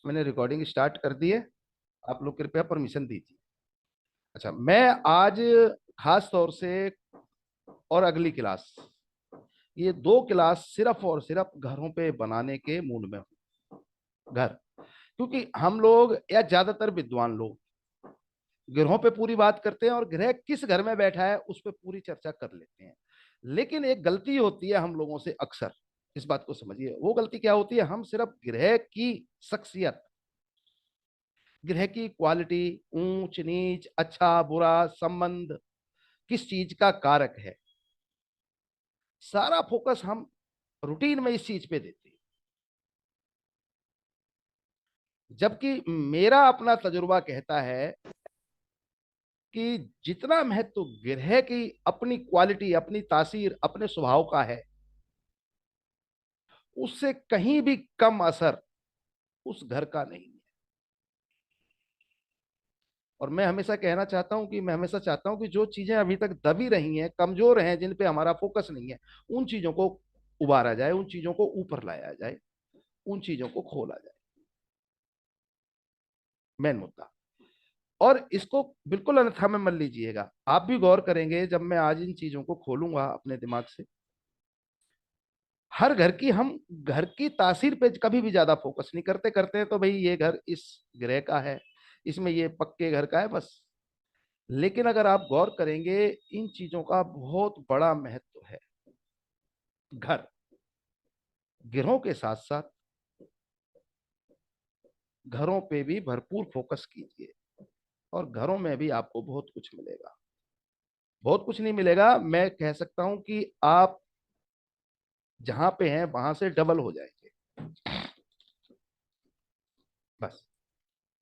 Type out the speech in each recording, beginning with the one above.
मैंने recording start कर दी है। आप लोग कृपया परमिशन दीजिए। अच्छा, मैं आज खास तौर से और अगली क्लास, ये दो क्लास सिर्फ और सिर्फ घरों पे बनाने के मूड में हूँ। घर, क्योंकि हम लोग या ज्यादातर विद्वान लोग ग्रहों पे पूरी बात करते हैं और ग्रह किस घर में बैठा है उस पर पूरी चर्चा कर लेते हैं। लेकिन एक गलती होती है हम लोगों से अक्सर, इस बात को समझिए। वो गलती क्या होती है, हम सिर्फ ग्रह की शख्सियत, ग्रह की क्वालिटी, ऊंच नीच, अच्छा बुरा संबंध, किस चीज का कारक है, सारा फोकस हम रूटीन में इस चीज पे देते हैं। जबकि मेरा अपना तजुर्बा कहता है कि जितना महत्व ग्रह की अपनी क्वालिटी, अपनी तासीर, अपने स्वभाव का है, उससे कहीं भी कम असर उस घर का नहीं है। और मैं हमेशा कहना चाहता हूं कि मैं हमेशा चाहता हूं कि जो चीजें अभी तक दबी रही हैं, कमजोर हैं, जिन पे हमारा फोकस नहीं है, उन चीजों को उबारा जाए, उन चीजों को ऊपर लाया जाए, उन चीजों को खोला जाए। मेन मुद्दा। और इसको बिल्कुल अन्यथा में मत लीजिएगा, आप भी गौर करेंगे जब मैं आज इन चीजों को खोलूंगा अपने दिमाग से। हर घर की, हम घर की तासीर पे कभी भी ज्यादा फोकस नहीं करते। करते हैं तो भाई ये घर इस ग्रह का है, इसमें ये पक्के घर का है, बस। लेकिन अगर आप गौर करेंगे, इन चीजों का बहुत बड़ा महत्व है। घर, गिरों के साथ साथ घरों पे भी भरपूर फोकस कीजिए, और घरों में भी आपको बहुत कुछ मिलेगा। बहुत कुछ नहीं मिलेगा, मैं कह सकता हूं कि आप जहां पे हैं वहां से डबल हो जाएंगे, बस।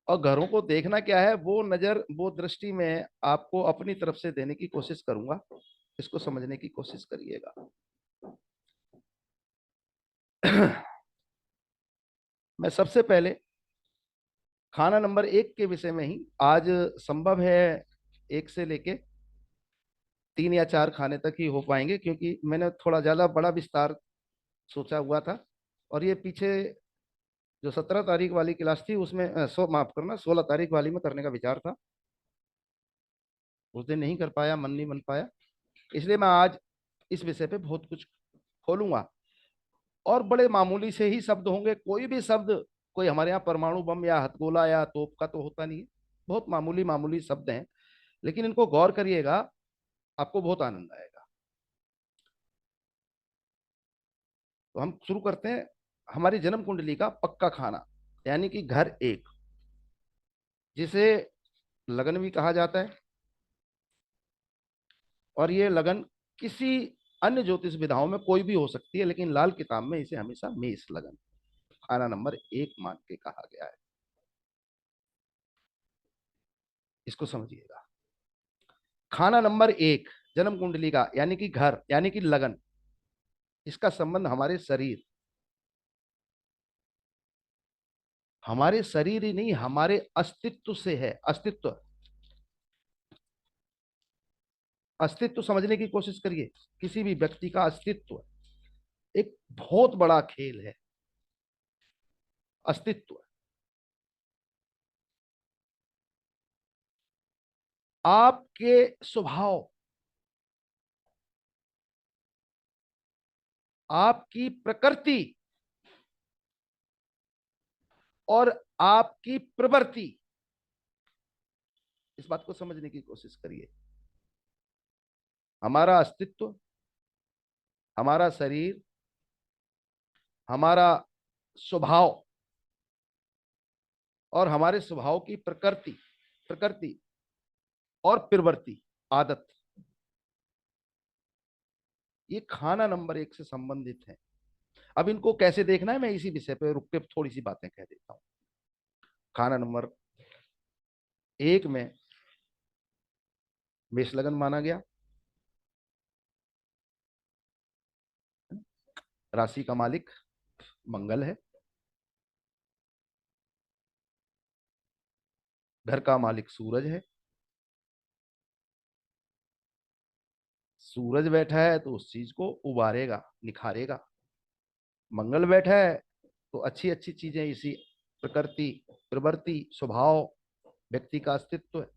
और घरों को देखना क्या है, वो नजर, वो दृष्टि में आपको अपनी तरफ से देने की कोशिश करूंगा। इसको समझने की कोशिश करिएगा। मैं सबसे पहले खाना नंबर 1 के विषय में ही आज, संभव है 1 से लेके 3 या 4 खाने तक ही हो पाएंगे, क्योंकि मैंने थोड़ा ज्यादा बड़ा विस्तार सोचा हुआ था। और ये पीछे जो 17 तारीख वाली क्लास थी उसमें माफ करना, 16 तारीख वाली में करने का विचार था। उस दिन नहीं कर पाया, मन नहीं बन पाया। इसलिए मैं आज इस विषय पे बहुत कुछ खोलूंगा। और बड़े मामूली से ही शब्द होंगे, कोई भी शब्द, कोई हमारे यहाँ परमाणु बम या हथगोला या तोप का तो होता नहीं है। बहुत मामूली मामूली शब्द हैं, लेकिन इनको गौर करिएगा, आपको बहुत आनंद आएगा। तो हम शुरू करते हैं। हमारी जन्म कुंडली का पक्का खाना, यानी कि घर एक, जिसे लगन भी कहा जाता है। और ये लगन किसी अन्य ज्योतिष विधाओं में कोई भी हो सकती है, लेकिन लाल किताब में इसे हमेशा मेष लगन, खाना नंबर 1 मान के कहा गया है। इसको समझिएगा। खाना नंबर 1 जन्म कुंडली का, यानी कि घर, यानी कि लगन, इसका संबंध हमारे शरीर ही नहीं, हमारे अस्तित्व से है। अस्तित्व, अस्तित्व समझने की कोशिश करिए। किसी भी व्यक्ति का अस्तित्व एक बहुत बड़ा खेल है। अस्तित्व, आपके स्वभाव, आपकी प्रकृति और आपकी प्रवृत्ति, इस बात को समझने की कोशिश करिए। हमारा अस्तित्व, हमारा शरीर, हमारा स्वभाव, और हमारे स्वभाव की प्रकृति, प्रकृति और प्रवृत्ति, आदत, ये खाना नंबर 1 से संबंधित है। अब इनको कैसे देखना है, मैं इसी विषय पे रुक के थोड़ी सी बातें कह देता हूं। खाना नंबर 1 में मेष लगन माना गया। राशि का मालिक मंगल है। घर का मालिक सूरज है। सूरज बैठा है तो उस चीज को उबारेगा, निखारेगा। मंगल बैठा है तो अच्छी अच्छी चीजें इसी प्रकृति, प्रवृत्ति, स्वभाव, व्यक्ति का अस्तित्व है।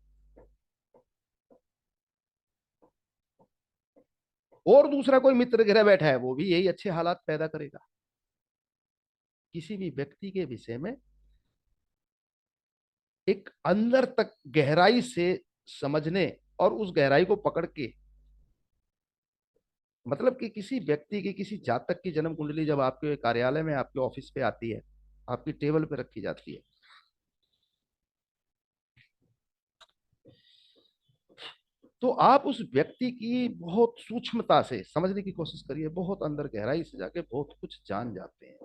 और दूसरा कोई मित्र ग्रह बैठा है, वो भी यही अच्छे हालात पैदा करेगा। किसी भी व्यक्ति के विषय में एक अंदर तक गहराई से समझने और उस गहराई को पकड़ के, मतलब कि किसी व्यक्ति की, किसी जातक की जन्म कुंडली जब आपके कार्यालय में, आपके ऑफिस पे आती है, आपकी टेबल पे रखी जाती है, तो आप उस व्यक्ति की बहुत सूक्ष्मता से समझने की कोशिश करिए, बहुत अंदर गहराई से जाके बहुत कुछ जान जाते हैं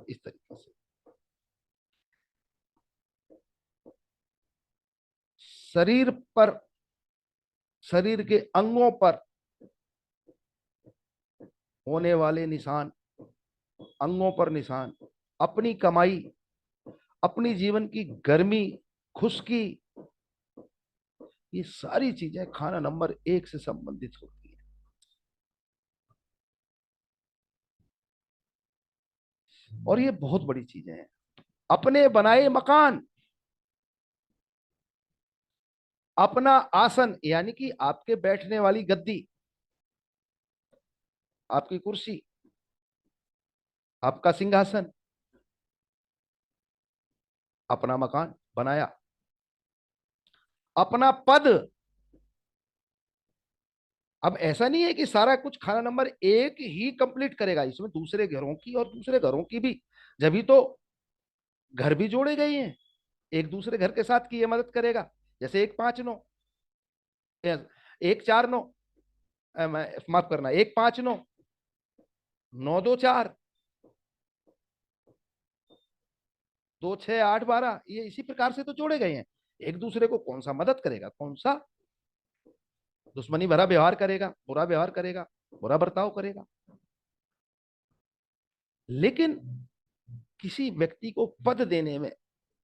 इस तरीके से। शरीर पर, शरीर के अंगों पर होने वाले निशान, अंगों पर निशान, अपनी कमाई, अपनी जीवन की गर्मी, खुशकी, ये सारी चीजें खाना नंबर 1 से संबंधित होती है। और ये बहुत बड़ी चीजें हैं। अपने बनाए मकान, अपना आसन, यानी कि आपके बैठने वाली गद्दी, आपकी कुर्सी, आपका सिंहासन, अपना मकान बनाया, अपना पद। अब ऐसा नहीं है कि सारा कुछ खाना नंबर 1 ही कंप्लीट करेगा, इसमें दूसरे घरों की और दूसरे घरों की भी, जब तो घर भी जोड़े गए हैं, एक दूसरे घर के साथ की ये मदद करेगा। जैसे 1 5 9, 1 4 9, माफ करना, 1 5 9, 9 2 4, 2 6 8 12, ये इसी प्रकार से तो जोड़े गए हैं। एक दूसरे को कौन सा मदद करेगा, कौन सा दुश्मनी भरा व्यवहार करेगा, बुरा व्यवहार करेगा, बुरा बर्ताव करेगा। लेकिन किसी व्यक्ति को पद देने में,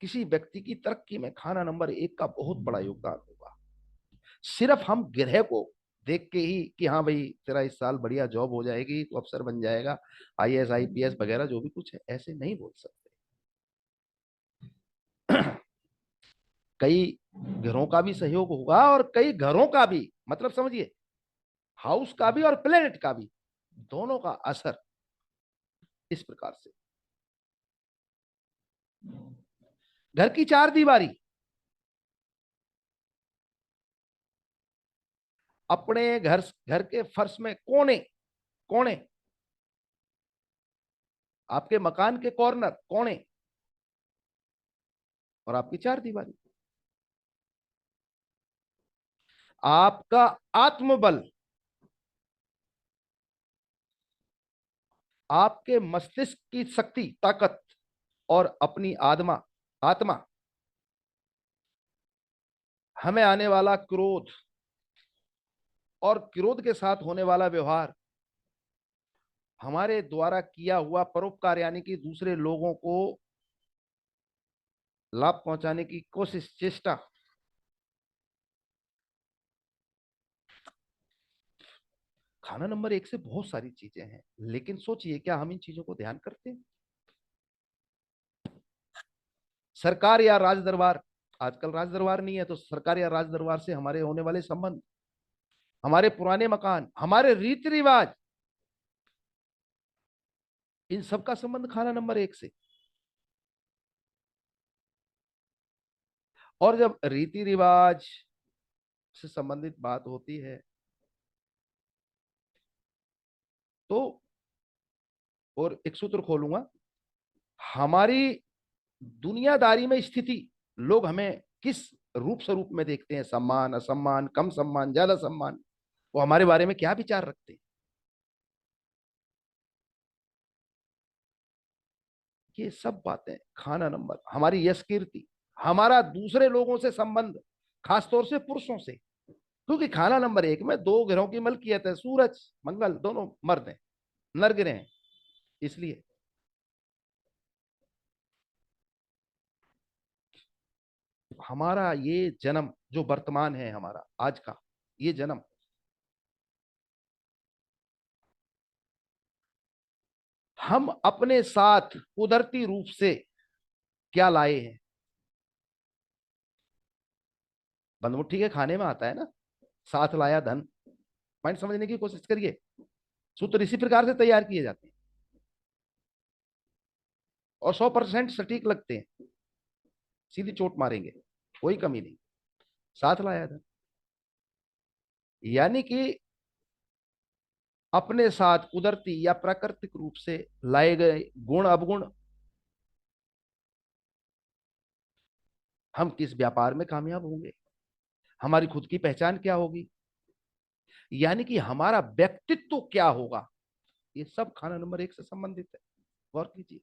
किसी व्यक्ति की तरक्की में खाना नंबर 1 का बहुत बड़ा योगदान होगा। सिर्फ हम ग्रह को देख के ही कि हाँ भाई तेरा इस साल बढ़िया जॉब हो जाएगी, तो अफसर बन जाएगा, आईएएस आईपीएस वगैरह जो भी कुछ है, ऐसे नहीं बोल सकते। कई घरों का भी सहयोग होगा और कई घरों का भी, मतलब समझिए हाउस का भी और प्लेनेट का भी, दोनों का असर इस प्रकार से। घर की चार दीवारी, अपने घर, घर के फर्श में कोने, कोने, आपके मकान के कॉर्नर कोने, और आपकी चार दीवारी, आपका आत्मबल, आपके मस्तिष्क की शक्ति, ताकत, और अपनी आत्मा, आत्मा, हमें आने वाला क्रोध और क्रोध के साथ होने वाला व्यवहार, हमारे द्वारा किया हुआ परोपकार, यानी कि दूसरे लोगों को लाभ पहुंचाने की कोशिश, चेष्टा, खाना नंबर 1 से बहुत सारी चीजें हैं। लेकिन सोचिए क्या हम इन चीजों को ध्यान करते हैं? सरकार या राज दरबार, आजकल राज दरबार नहीं है, तो सरकार या राज दरबार से हमारे होने वाले संबंध, हमारे पुराने मकान, हमारे रीति रिवाज, इन सब का संबंध खाना नंबर 1 से। और जब रीति रिवाज से संबंधित बात होती है, तो और एक सूत्र खोलूंगा, हमारी दुनियादारी में स्थिति, लोग हमें किस रूप स्वरूप में देखते हैं, सम्मान, असम्मान, कम सम्मान, ज्यादा सम्मान, वो हमारे बारे में क्या विचार रखते हैं, ये सब बातें खाना नंबर, हमारी यश कीर्ति, हमारा दूसरे लोगों से संबंध, खासतौर से पुरुषों से, क्योंकि खाना नंबर 1 में 2 ग्रहों की मलकियत है, सूरज मंगल दोनों मर्द हैं, नर ग्रह हैं, इसलिए हमारा ये जन्म जो वर्तमान है, हमारा आज का ये जन्म, हम अपने साथ कुदरती रूप से क्या लाए हैं? बंदमुट्ठी के खाने में आता है ना, साथ लाया धन। पॉइंट समझने की कोशिश करिए। सूत्र इसी प्रकार से तैयार किए जाते हैं और 100% सटीक लगते हैं, सीधी चोट मारेंगे, कोई कमी नहीं। साथ लाया धन यानी कि अपने साथ कुदरती या प्राकृतिक रूप से लाए गए गुण अवगुण। हम किस व्यापार में कामयाब होंगे, हमारी खुद की पहचान क्या होगी, यानी कि हमारा व्यक्तित्व क्या होगा, ये सब खाना नंबर 1 से संबंधित है। गौर कीजिए,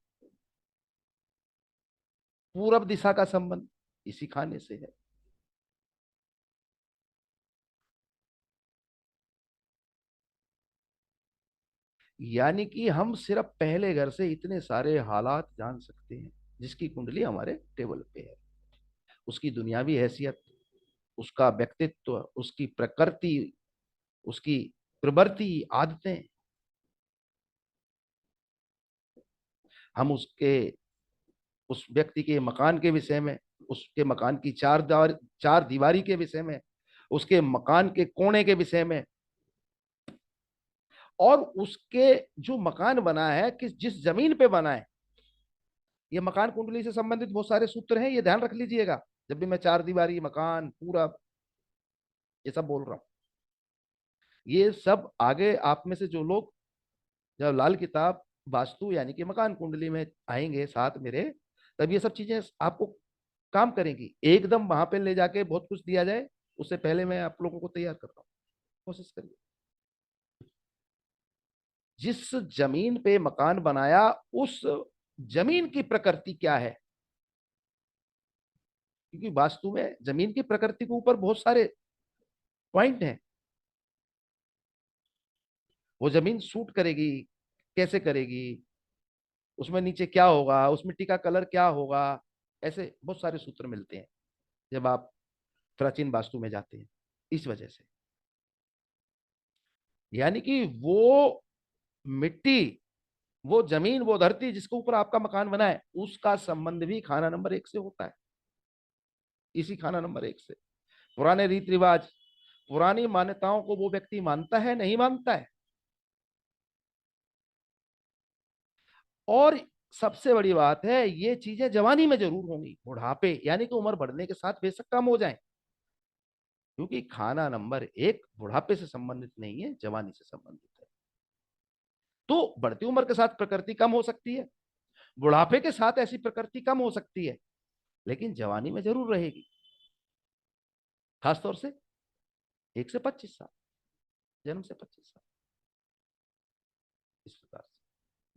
पूरब दिशा का संबंध इसी खाने से है। यानी कि हम सिर्फ पहले घर से इतने सारे हालात जान सकते हैं। जिसकी कुंडली हमारे टेबल पे है, उसकी दुनियावी हैसियत, उसका व्यक्तित्व, उसकी प्रकृति, उसकी प्रवृत्ति, आदतें, हम उसके उस व्यक्ति के मकान के विषय में, उसके मकान की चार दीवारी के विषय में, उसके मकान के कोने के विषय में, और उसके जो मकान बना है किस जिस जमीन पे बना है। ये मकान कुंडली से संबंधित बहुत सारे सूत्र हैं, ये ध्यान रख लीजिएगा जब भी मैं चार दीवारी, मकान, पूरा, ये सब बोल रहा हूं। ये सब आगे आप में से जो लोग जब लाल किताब वास्तु यानी कि मकान कुंडली में आएंगे साथ मेरे, तब ये सब चीजें आपको काम करेंगी। एकदम वहां पे ले जाके बहुत कुछ दिया जाए, उससे पहले मैं आप लोगों को तैयार कर रहा हूँ। कोशिश करिए। जिस जमीन पे मकान बनाया, उस जमीन की प्रकृति क्या है, क्योंकि वास्तु में जमीन की प्रकृति के ऊपर बहुत सारे पॉइंट हैं। वो जमीन सूट करेगी, कैसे करेगी, उसमें नीचे क्या होगा, उस मिट्टी का कलर क्या होगा, ऐसे बहुत सारे सूत्र मिलते हैं जब आप प्राचीन वास्तु में जाते हैं। इस वजह से यानी कि वो मिट्टी, वो जमीन, वो धरती जिसके ऊपर आपका मकान बना है, उसका संबंध भी खाना नंबर 1 से होता है। इसी खाना नंबर 1 से पुराने रीति रिवाज, पुरानी मान्यताओं को वो व्यक्ति मानता है, नहीं मानता है। और सबसे बड़ी बात है, ये चीजें जवानी में जरूर होंगी, बुढ़ापे यानी कि उम्र बढ़ने के साथ बेशक कम हो जाए, क्योंकि खाना नंबर 1 बुढ़ापे से संबंधित नहीं है, जवानी से संबंधित है। तो बढ़ती उम्र के साथ प्रकृति कम हो सकती है, बुढ़ापे के साथ ऐसी प्रकृति कम हो सकती है, लेकिन जवानी में जरूर रहेगी। खासतौर से 1 से 25 साल, जन्म से 25 साल, इस प्रकार से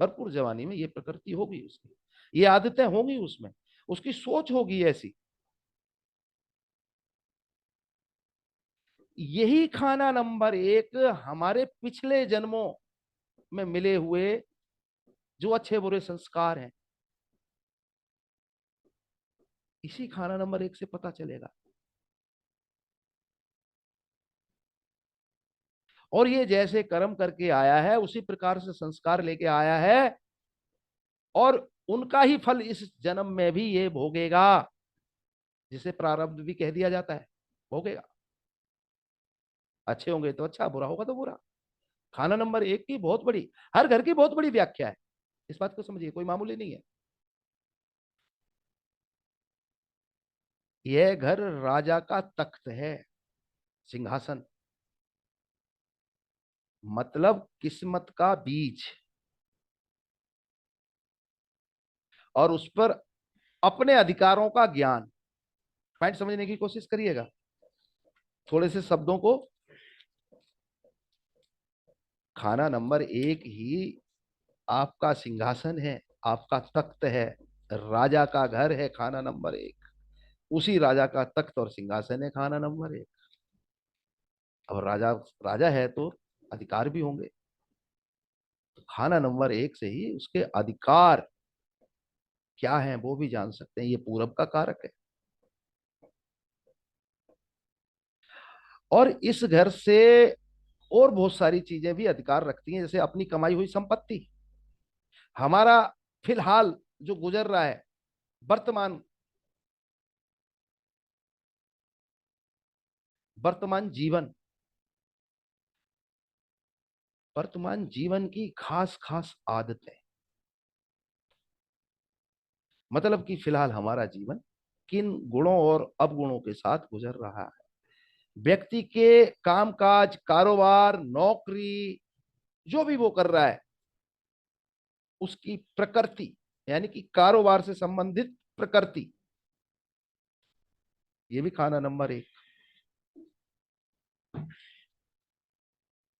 भरपूर जवानी में ये प्रकृति होगी उसकी, ये आदतें होंगी उसमें, उसकी सोच होगी ऐसी। यही खाना नंबर 1 हमारे पिछले जन्मों में मिले हुए जो अच्छे बुरे संस्कार हैं, इसी खाना नंबर 1 से पता चलेगा। और ये जैसे कर्म करके आया है, उसी प्रकार से संस्कार लेके आया है, और उनका ही फल इस जन्म में भी ये भोगेगा, जिसे प्रारब्ध भी कह दिया जाता है, भोगेगा। अच्छे होंगे तो अच्छा, बुरा होगा तो बुरा। खाना नंबर 1 की बहुत बड़ी, हर घर की बहुत बड़ी व्याख्या है, इस बात को समझिए, कोई मामूली नहीं है। यह घर राजा का तख्त है, सिंहासन, मतलब किस्मत का बीज, और उस पर अपने अधिकारों का ज्ञान। पॉइंट समझने की कोशिश करिएगा थोड़े से शब्दों को। खाना नंबर 1 ही आपका सिंहासन है, आपका तख्त है, राजा का घर है खाना नंबर 1, उसी राजा का तख्त और सिंहासन है खाना नंबर 1। अब राजा राजा है तो अधिकार भी होंगे, तो खाना नंबर 1 से ही उसके अधिकार क्या है वो भी जान सकते हैं। ये पूरब का कारक है, और इस घर से और बहुत सारी चीजें भी अधिकार रखती हैं, जैसे अपनी कमाई हुई संपत्ति, हमारा फिलहाल जो गुजर रहा है, वर्तमान वर्तमान जीवन, वर्तमान जीवन की खास खास आदतें, मतलब कि फिलहाल हमारा जीवन किन गुणों और अवगुणों के साथ गुजर रहा है। व्यक्ति के कामकाज, कारोबार, नौकरी, जो भी वो कर रहा है, उसकी प्रकृति, यानी कि कारोबार से संबंधित प्रकृति, ये भी खाना नंबर एक।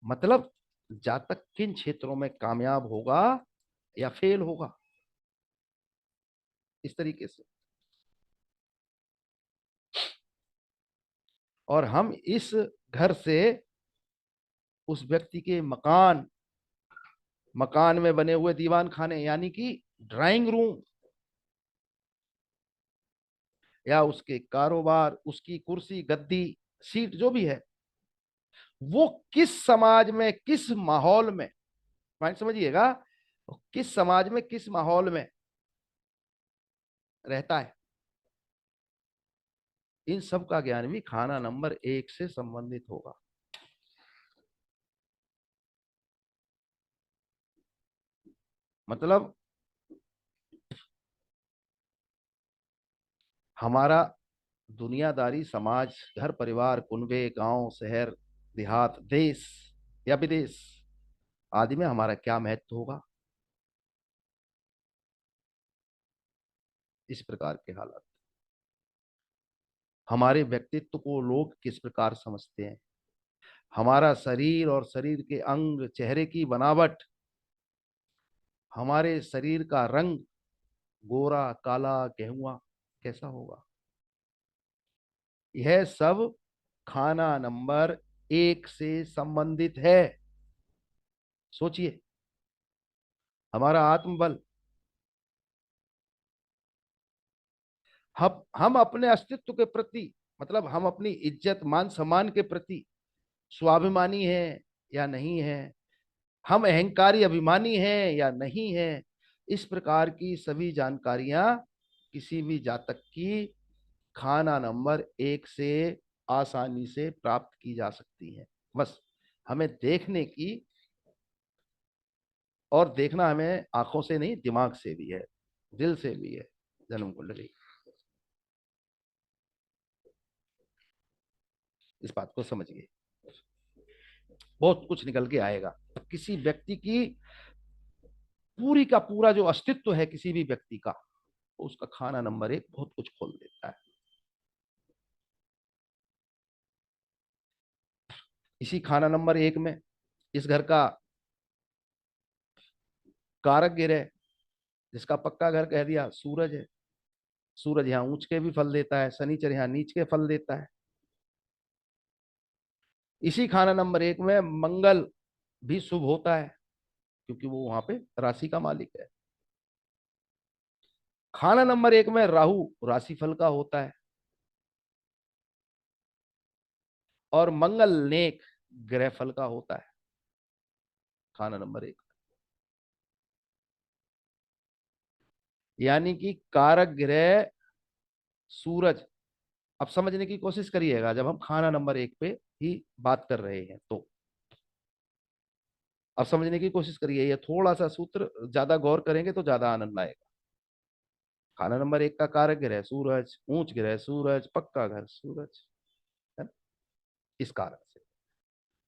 मतलब जातक किन क्षेत्रों में कामयाब होगा या फेल होगा, इस तरीके से। और हम इस घर से उस व्यक्ति के मकान, मकान में बने हुए दीवान खाने, यानी कि ड्राइंग रूम, या उसके कारोबार, उसकी कुर्सी, गद्दी, सीट, जो भी है, वो किस समाज में, किस माहौल में, पॉइंट समझिएगा, किस समाज में, किस माहौल में रहता है, इन सब का ज्ञान भी खाना नंबर एक से संबंधित होगा। मतलब हमारा दुनियादारी समाज, घर परिवार, कुनबे, गांव, शहर, देहात, देश या विदेश आदि में हमारा क्या महत्व होगा, इस प्रकार के हालात। हमारे व्यक्तित्व को लोग किस प्रकार समझते हैं, हमारा शरीर और शरीर के अंग, चेहरे की बनावट, हमारे शरीर का रंग, गोरा, काला, गेहुआ कैसा होगा, यह सब खाना नंबर एक से संबंधित है। सोचिए, हमारा आत्मबल, हम अपने अस्तित्व के प्रति, मतलब हम अपनी इज्जत, मान सम्मान के प्रति स्वाभिमानी है या नहीं है, हम अहंकारी अभिमानी हैं या नहीं है, इस प्रकार की सभी जानकारियां किसी भी जातक की खाना नंबर एक से आसानी से प्राप्त की जा सकती है। बस हमें देखने की, और देखना हमें आंखों से नहीं, दिमाग से भी है, दिल से भी है, जन्म कुंडली, इस बात को समझिए। बहुत कुछ निकल के आएगा। किसी व्यक्ति की पूरी का पूरा जो अस्तित्व है किसी भी व्यक्ति का, उसका खाना नंबर एक बहुत कुछ खोल देता है। इसी खाना नंबर एक में इस घर का कारक गिर है, जिसका पक्का घर कह दिया सूरज है। सूरज यहाँ ऊंच के भी फल देता है, शनिचर यहाँ नीच के फल देता है। इसी खाना नंबर एक में मंगल भी शुभ होता है, क्योंकि वो वहां पे राशि का मालिक है। खाना नंबर एक में राहु राशि फल का होता है, और मंगल नेक ग्रह फल का होता है। खाना नंबर एक, यानी कि कारक ग्रह सूरज। अब समझने की कोशिश करिएगा, जब हम खाना नंबर एक पे ही बात कर रहे हैं तो अब समझने की कोशिश करिए, ये थोड़ा सा सूत्र ज्यादा गौर करेंगे तो ज्यादा आनंद आएगा। खाना नंबर एक का कारक ग्रह सूरज, ऊंच ग्रह सूरज, पक्का घर सूरज, है ना? इस कारण से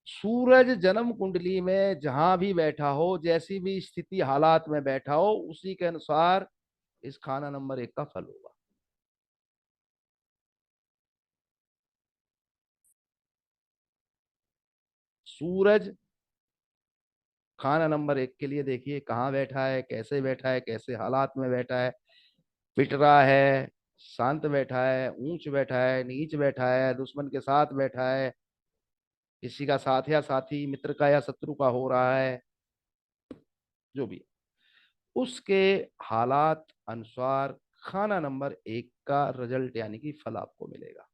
सूरज जन्म कुंडली में जहां भी बैठा हो, जैसी भी स्थिति हालात में बैठा हो, उसी के अनुसार इस खाना नंबर एक का फल होगा। सूरज खाना नंबर एक के लिए देखिए कहाँ बैठा है, कैसे बैठा है, कैसे हालात में बैठा है, पिट रहा है, शांत बैठा है, ऊंच बैठा है, नीच बैठा है, दुश्मन के साथ बैठा है, किसी का साथ या साथी, मित्र का या शत्रु का हो रहा है, जो भी, उसके हालात अनुसार खाना नंबर एक का रिजल्ट, यानी कि फल आपको मिलेगा।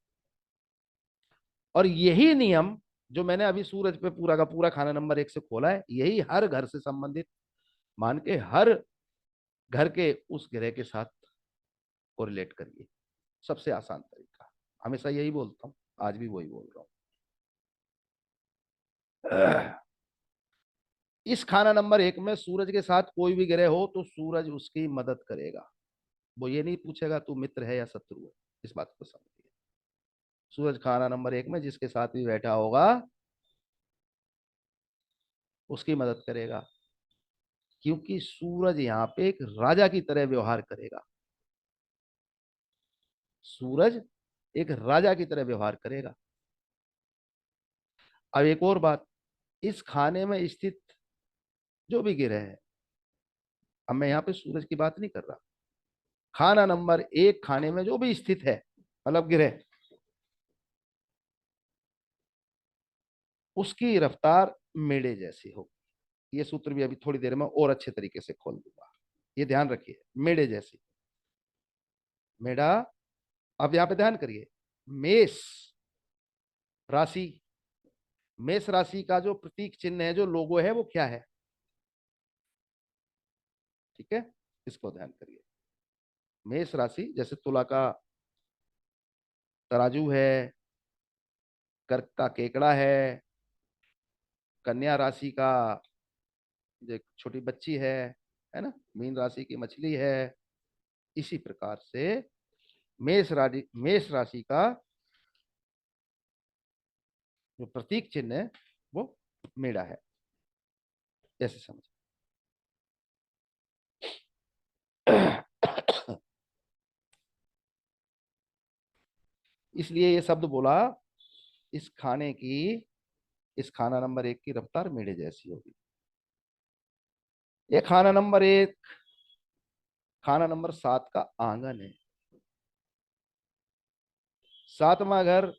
और यही नियम जो मैंने अभी सूरज पे पूरा का पूरा खाना नंबर एक से खोला है, यही हर घर से संबंधित, मान के हर घर के उस ग्रह के साथ कोरिलेट करिए। सबसे आसान तरीका, हमेशा यही बोलता हूं, आज भी वही बोल रहा हूं। इस खाना नंबर 1 में सूरज के साथ कोई भी ग्रह हो तो सूरज उसकी मदद करेगा। वो ये नहीं पूछेगा तू मित्र है या शत्रु है, इस बात को समझिए। सूरज खाना नंबर 1 में जिसके साथ भी बैठा होगा उसकी मदद करेगा, क्योंकि सूरज यहाँ पे एक राजा की तरह व्यवहार करेगा। सूरज एक राजा की तरह व्यवहार करेगा। अब एक और बात, इस खाने में स्थित जो भी ग्रह है, अब मैं यहाँ पे सूरज की बात नहीं कर रहा, खाना नंबर 1 खाने में जो भी स्थित है, मतलब ग्रह, उसकी रफ्तार मेढ़े जैसी होगी। ये सूत्र भी अभी थोड़ी देर में और अच्छे तरीके से खोल दूंगा, ये ध्यान रखिए, मेढ़े जैसी। मेढ़ा, अब यहां पे ध्यान करिए, मेष राशि, मेष राशि का जो प्रतीक चिन्ह है, जो लोगो है, वो क्या है? ठीक है, इसको ध्यान करिए। मेष राशि, जैसे तुला का तराजू है, कर्क का केकड़ा है, कन्या राशि का जो एक छोटी बच्ची है ना, मीन राशि की मछली है। इसी प्रकार से मेष राशि का जो प्रतीक चिन्ह है वो मेढ़ा है, ऐसे समझ। इसलिए ये शब्द बोला, इस खाने की, इस खाना नंबर 1 की रफ्तार मेढ़े जैसी होगी। ये खाना नंबर 1 खाना नंबर 7 का आंगन है। 7वां घर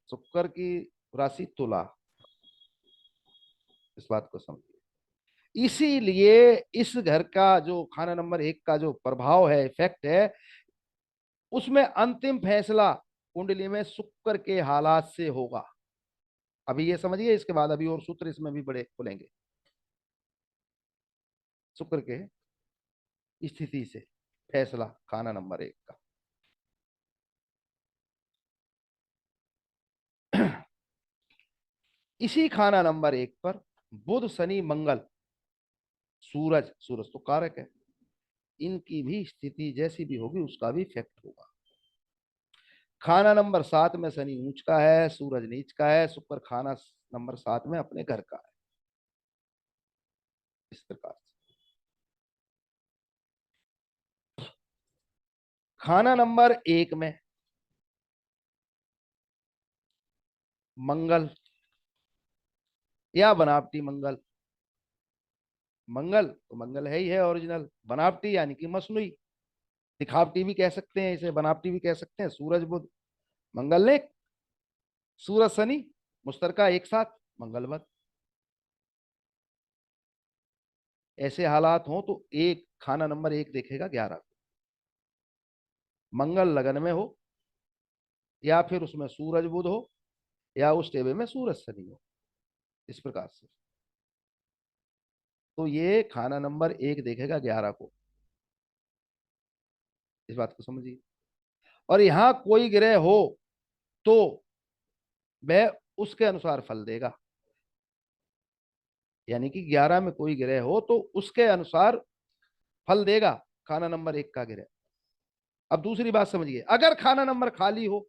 शुक्र की राशि तुला, इस बात को समझिए। इसीलिए इस घर का जो खाना नंबर 1 का जो प्रभाव है, इफेक्ट है, उसमें अंतिम फैसला कुंडली में शुक्र के हालात से होगा। अभी ये समझिए, इसके बाद अभी और सूत्र इसमें भी बड़े खुलेंगे। शुक्र के स्थिति से फैसला खाना नंबर 1 का। इसी खाना नंबर 1 पर बुध शनि मंगल सूरज, सूरज तो कारक है, इनकी भी स्थिति जैसी भी होगी उसका भी इफेक्ट होगा। खाना नंबर 7 में शनि ऊंच का है, सूरज नीच का है, शुक्र खाना नंबर 7 में अपने घर का है। इस प्रकार से खाना नंबर 1 में मंगल या बनावटी मंगल, मंगल तो मंगल है ही है ओरिजिनल, बनावटी यानी कि मसनूई, दिखावटी भी कह सकते हैं इसे, बनावटी भी कह सकते हैं। सूरज बुध मंगल ने, सूरज शनि मुश्तरका एक साथ मंगलवत, ऐसे हालात हो तो एक खाना नंबर 1 देखेगा 11 को। मंगल लगन में हो, या फिर उसमें सूरज बुध हो, या उस टेबल में सूरज शनि हो, इस प्रकार से। तो ये खाना नंबर 1 देखेगा 11 को, इस बात को समझिए। और यहां कोई ग्रह हो तो वह उसके अनुसार फल देगा, यानी कि 11 में कोई ग्रह हो तो उसके अनुसार फल देगा खाना नंबर 1 का ग्रह। अब दूसरी बात समझिए, अगर खाना नंबर खाली हो,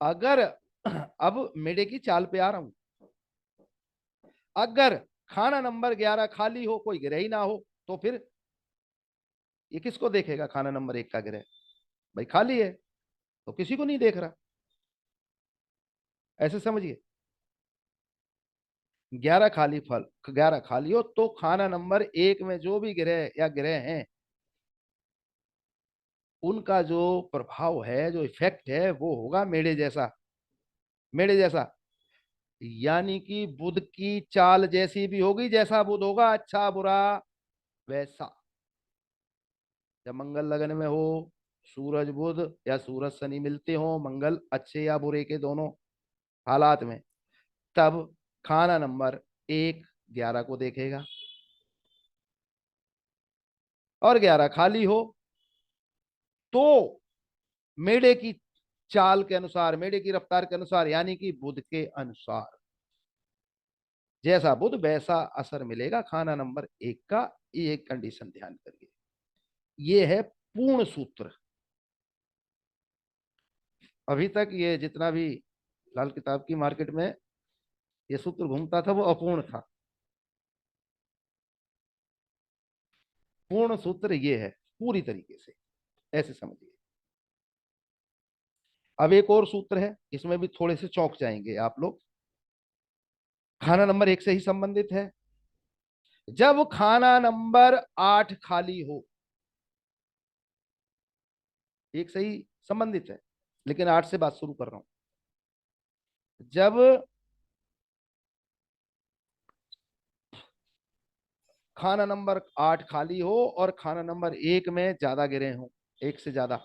अगर अब मेढे की चाल पे आ रहा हूं, अगर खाना नंबर 11 खाली हो, कोई ग्रह ही ना हो, तो फिर ये किसको देखेगा खाना नंबर 1 का ग्रह? भाई खाली है तो किसी को नहीं देख रहा, ऐसे समझिए। 11 खाली फल, 11 खाली हो तो खाना नंबर 1 में जो भी ग्रह या ग्रह हैं, उनका जो प्रभाव है, जो इफेक्ट है, वो होगा मेढ़े जैसा। मेढ़े जैसा यानी कि बुध की चाल जैसी भी होगी, जैसा बुध होगा, अच्छा बुरा वैसा। जब मंगल लगन में हो, सूरज बुध या सूरज शनि मिलते हो, मंगल अच्छे या बुरे के दोनों हालात में, तब खाना नंबर 1 11 को देखेगा। और 11 खाली हो, तो मेढे की चाल के अनुसार, मेढे की रफ्तार के अनुसार, यानी कि बुध के अनुसार, जैसा बुध वैसा असर मिलेगा खाना नंबर 1 का। ये एक कंडीशन ध्यान करिए, ये है पूर्ण सूत्र। अभी तक ये जितना भी लाल किताब की मार्केट में ये सूत्र घूमता था वो अपूर्ण था। पूर्ण सूत्र ये है पूरी तरीके से, ऐसे समझिए। अब एक और सूत्र है, इसमें भी थोड़े से चौंक जाएंगे आप लोग, खाना नंबर 1 से ही संबंधित है। जब खाना नंबर 8 खाली हो, एक से ही संबंधित है, लेकिन 8 से बात शुरू कर रहा हूं। जब खाना नंबर 8 खाली हो और खाना नंबर 1 में ज्यादा गिरे हों, एक से ज्यादा,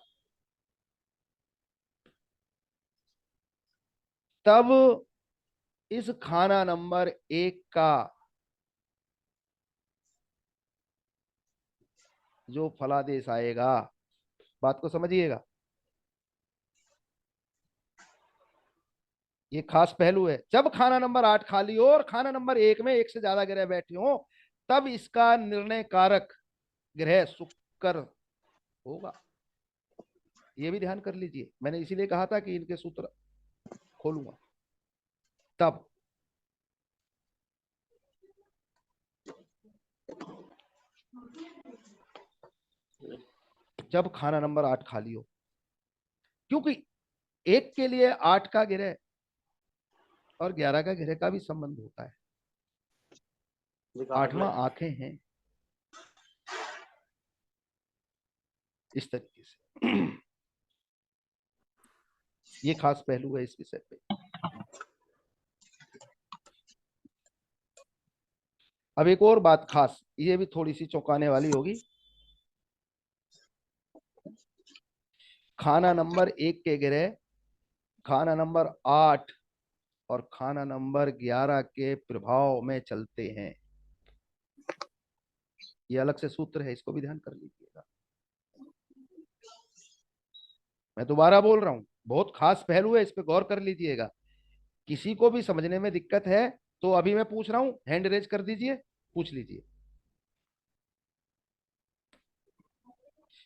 तब इस खाना नंबर 1 का जो फलादेश आएगा, बात को समझिएगा, ये खास पहलू है। जब खाना नंबर 8 खाली हो और खाना नंबर 1 में एक से ज्यादा ग्रह बैठे हो, तब इसका निर्णय कारक ग्रह शुक्र होगा। ये भी ध्यान कर लीजिए, मैंने इसीलिए कहा था कि इनके सूत्र खोलूंगा। तब जब खाना नंबर 8 खाली हो, क्योंकि एक के लिए 8 का ग्रह और 11 का ग्रह का भी संबंध होता है। आठवां आंखें हैं, इस तरीके से। ये खास पहलू है इस विषय पे। अब एक और बात खास, ये भी थोड़ी सी चौंकाने वाली होगी। खाना नंबर 1 के ग्रह खाना नंबर 8 और खाना नंबर 11 के प्रभाव में चलते हैं। ये अलग से सूत्र है, इसको भी ध्यान कर लीजिएगा। मैं दोबारा बोल रहा हूं, बहुत खास पहलू है, इस पे गौर कर लीजिएगा। किसी को भी समझने में दिक्कत है तो अभी मैं पूछ रहा हूं, हैंड रेज कर दीजिए, पूछ लीजिए।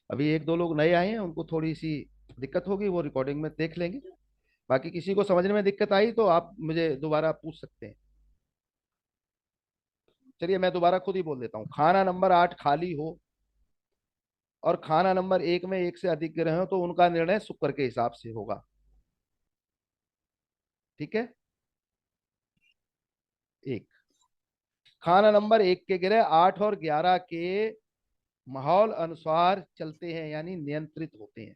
अभी एक दो लोग नए आए हैं, उनको थोड़ी सी दिक्कत होगी, वो रिकॉर्डिंग में देख लेंगे। बाकी किसी को समझने में दिक्कत आई तो आप मुझे दोबारा पूछ सकते हैं। चलिए मैं दोबारा खुद ही बोल देता हूँ। खाना नंबर 8 खाली हो और खाना नंबर 1 में एक से अधिक ग्रह हो, तो उनका निर्णय शुक्र के हिसाब से होगा। ठीक है। एक, खाना नंबर 1 के ग्रह 8 और 11 के माहौल अनुसार चलते हैं, यानी नियंत्रित होते हैं।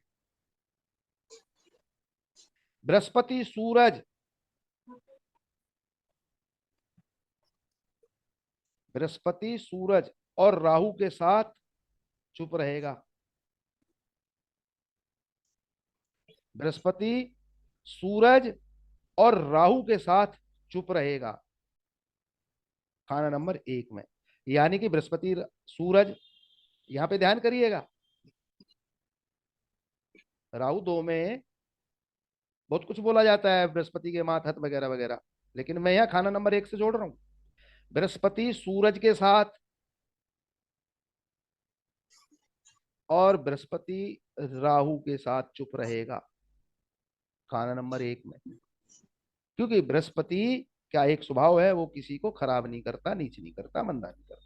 बृहस्पति सूरज, बृहस्पति सूरज और राहु के साथ चुप रहेगा। बृहस्पति सूरज और राहु के साथ चुप रहेगा खाना नंबर 1 में, यानी कि बृहस्पति सूरज, यहां पे ध्यान करिएगा, राहु 2 में बहुत कुछ बोला जाता है, बृहस्पति के मातहत वगैरह वगैरह, लेकिन मैं यहाँ खाना नंबर 1 से जोड़ रहा हूं। बृहस्पति सूरज के साथ और बृहस्पति राहु के साथ चुप रहेगा खाना नंबर 1 में, क्योंकि बृहस्पति क्या एक स्वभाव है, वो किसी को खराब नहीं करता, नीच नहीं करता, मंदा नहीं करता।